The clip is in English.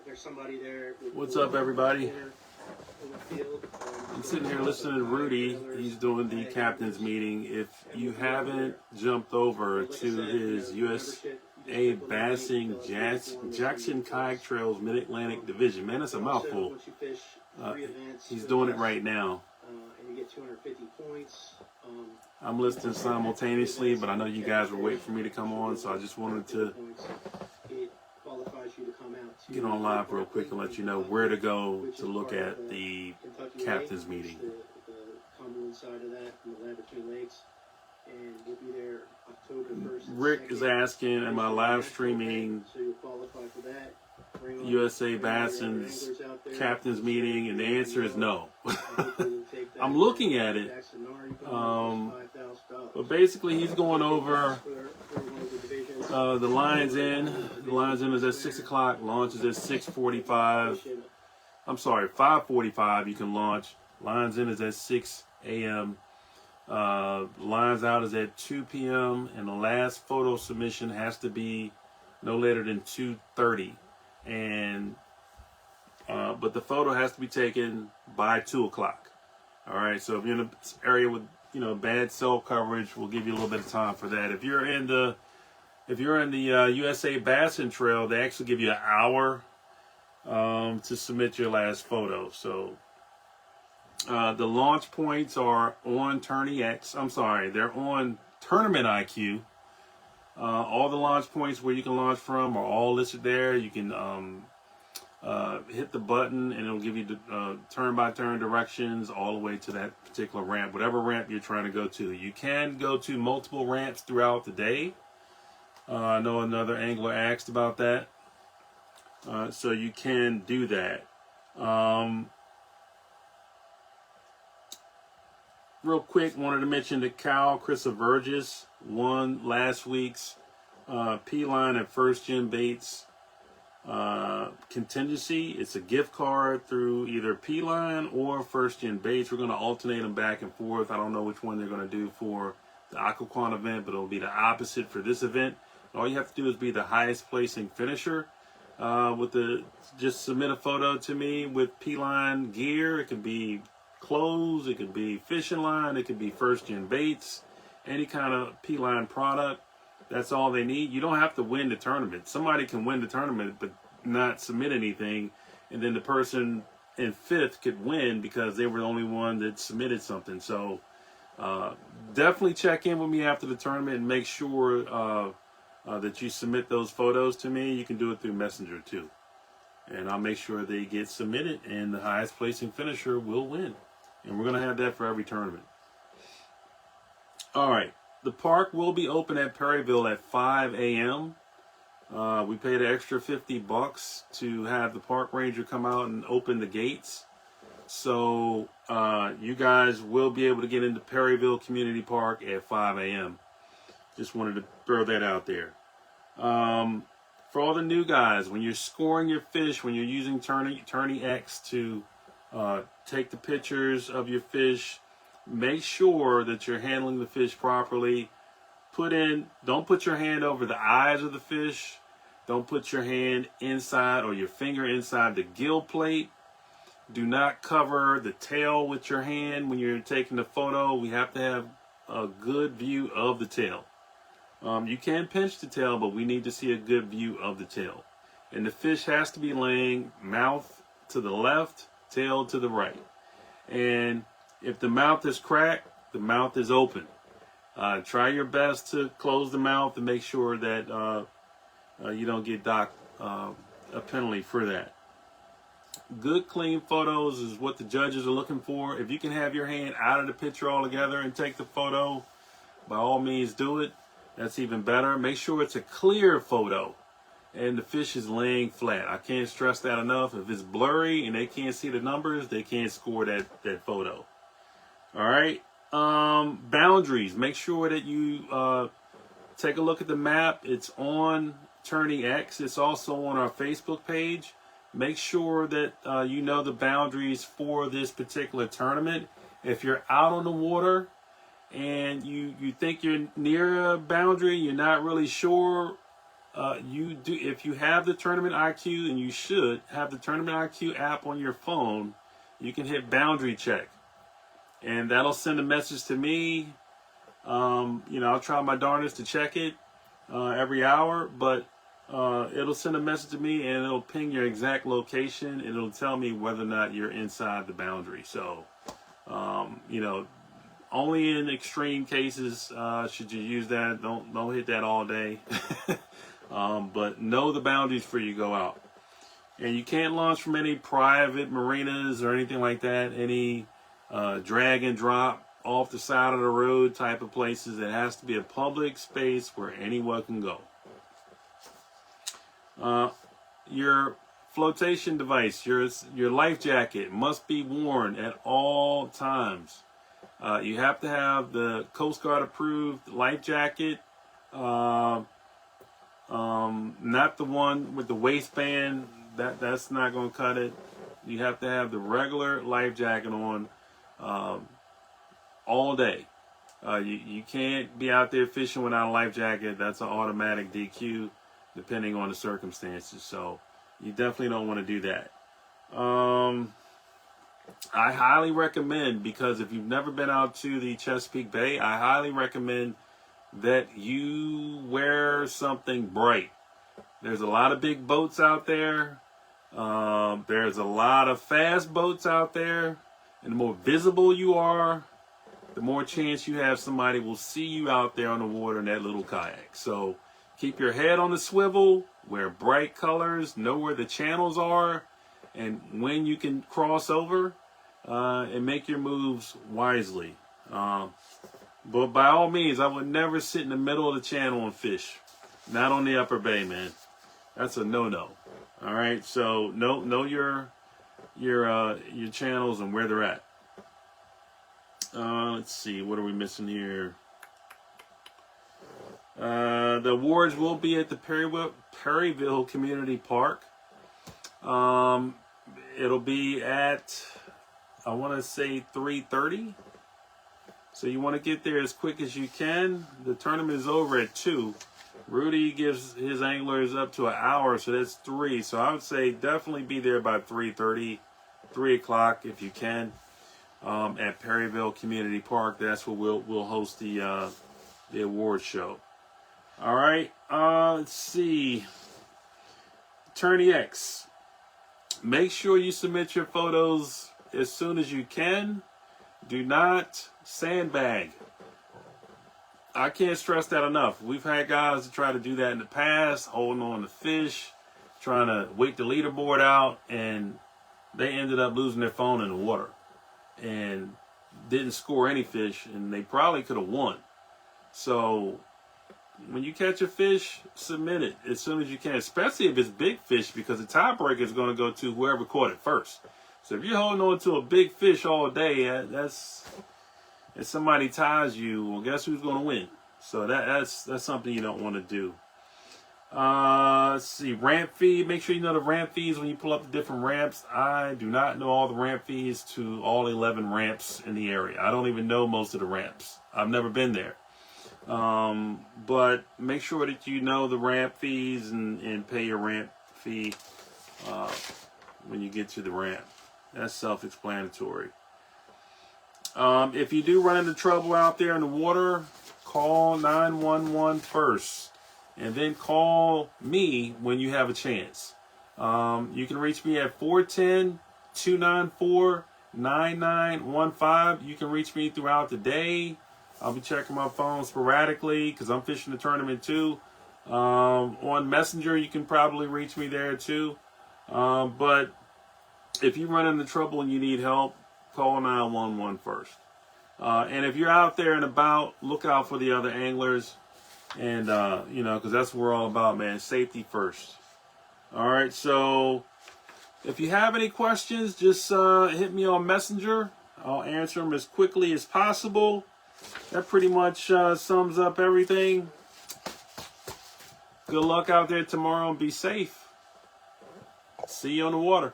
there's somebody there. What's up, everybody? I'm sitting here listening to Rudy. He's doing the captain's meeting. If you haven't jumped over to his USA Bassing Jackson Kayak Trails Mid-Atlantic Division, man, that's a mouthful. He's doing it right now. And you get 250 points. I'm listening simultaneously, but I know you guys were waiting for me to come on, so I just wanted to get on live real quick and let you know where to go to look at the captain's meeting. The Cumberland side of that, in the land between lakes, and we'll be there October 1st. Rick is asking, am I live streaming so you'll qualify for that. USA Bassing's captain's meeting? And the answer is no. I'm looking at it, but basically he's going over the Lions Inn. The Lions Inn is at 6 o'clock. Launch is at 6:45. I'm sorry, 5:45. You can launch. Lions Inn is at 6 a.m. Lions Out is at 2 p.m. and the last photo submission has to be no later than 2:30. And but the photo has to be taken by 2 o'clock. All right. So if you're in an area with bad cell coverage, we'll give you a little bit of time for that. If you're in the USA Bassing Trail, they actually give you an hour to submit your last photo. So the launch points are on tourneyx. I'm sorry, they're on TournamentiQ. All the launch points where you can launch from are all listed there. You can hit the button and it'll give you the turn-by-turn directions all the way to that particular ramp, whatever ramp you're trying to go to. You can go to multiple ramps throughout the day. I know another angler asked about that. So you can do that. Real quick, wanted to mention that Cal Chrisovergis won last week's P-Line at First Gen Baits contingency. It's a gift card through either P-Line or First Gen Baits. We're going to alternate them back and forth. I don't know which one they're going to do for the Aquaquan event, but it'll be the opposite for this event. All you have to do is be the highest placing finisher. Just submit a photo to me with P-Line gear. It can be clothes, it could be fishing line, it could be First Gen Baits, any kind of P-Line product. That's all they need. You don't have to win the tournament. Somebody can win the tournament but not submit anything, and then the person in fifth could win because they were the only one that submitted something. So definitely check in with me after the tournament and make sure that you submit those photos to me. You can do it through Messenger too, and I'll make sure they get submitted, and the highest placing finisher will win. And we're going to have that for every tournament. All right. The park will be open at Perryville at 5 a.m. We paid an extra $50 to have the park ranger come out and open the gates. So you guys will be able to get into Perryville Community Park at 5 a.m. Just wanted to throw that out there. For all the new guys, when you're scoring your fish, when you're using tourneyx to take the pictures of your fish, make sure that you're handling the fish properly. Don't put your hand over the eyes of the fish. Don't put your hand inside or your finger inside the gill plate. Do not cover the tail with your hand when you're taking the photo. We have to have a good view of the tail. You can pinch the tail, but we need to see a good view of the tail. And the fish has to be laying mouth to the left, tail to the right. And if the mouth is cracked, the mouth is open. Try your best to close the mouth and make sure that you don't get docked a penalty for that. Good, clean photos is what the judges are looking for. If you can have your hand out of the picture altogether and take the photo, by all means do it. That's even better. Make sure it's a clear photo and the fish is laying flat. I can't stress that enough. If it's blurry and they can't see the numbers, they can't score that photo. All right. Boundaries. Make sure that you take a look at the map. It's on tourneyx. It's also on our Facebook page. Make sure that you know the boundaries for this particular tournament. If you're out on the water and you think you're near a boundary, you're not really sure, if you have the Tournament IQ, and you should have the TournamentiQ app on your phone, you can hit boundary check, and that'll send a message to me. I'll try my darndest to check it every hour, but it'll send a message to me, and it'll ping your exact location, and it'll tell me whether or not you're inside the boundary. So, only in extreme cases should you use that. Don't hit that all day. But know the boundaries before you go out. And you can't launch from any private marinas or anything like that. Any drag and drop off the side of the road type of places. It has to be a public space where anyone can go. Your flotation device, your life jacket must be worn at all times. You have to have the Coast Guard approved life jacket, not the one with the waistband. That's not going to cut it. You have to have the regular life jacket on all day. You can't be out there fishing without a life jacket. That's an automatic DQ, depending on the circumstances. So you definitely don't want to do that. I highly recommend, because if you've never been out to the Chesapeake Bay, I highly recommend that you wear something bright. There's a lot of big boats out there. There's a lot of fast boats out there. And the more visible you are, the more chance you have somebody will see you out there on the water in that little kayak. So keep your head on the swivel, wear bright colors, know where the channels are, and when you can cross over, and make your moves wisely. But by all means, I would never sit in the middle of the channel and fish. Not on the upper bay, man. That's a no-no. All right, so know your channels and where they're at. Let's see, what are we missing here? The awards will be at the Perryville Community Park. It'll be at, I want to say 3:30. So you want to get there as quick as you can. The tournament is over at 2. Rudy gives his anglers up to an hour, so that's 3. So I would say definitely be there by 3:30, 3 o'clock if you can, at Perryville Community Park. That's where we'll host the award show. All right, let's see. TourneyX. Make sure you submit your photos as soon as you can. Do not sandbag. I can't stress that enough. We've had guys that try to do that in the past, holding on to fish, trying to wait the leaderboard out, and they ended up losing their phone in the water and didn't score any fish, and they probably could have won. So when you catch a fish, submit it as soon as you can, especially if it's big fish, because the tiebreaker is going to go to whoever caught it first. So if you're holding on to a big fish all day, if somebody ties you, well, guess who's going to win? So that's something you don't want to do. Let's see, ramp fee. Make sure you know the ramp fees when you pull up the different ramps. I do not know all the ramp fees to all 11 ramps in the area. I don't even know most of the ramps. I've never been there. But make sure that you know the ramp fees and pay your ramp fee when you get to the ramp. That's self-explanatory. If you do run into trouble out there in the water, call 911 first, and then call me when you have a chance. You can reach me at 410-294-9915. You can reach me throughout the day. I'll be checking my phone sporadically because I'm fishing the tournament too. On Messenger, you can probably reach me there too. But if you run into trouble and you need help, call 911 first. And if you're out there and about, look out for the other anglers. And, because that's what we're all about, man. Safety first. All right, so if you have any questions, just hit me on Messenger. I'll answer them as quickly as possible. That pretty much sums up everything. Good luck out there tomorrow and be safe. See you on the water.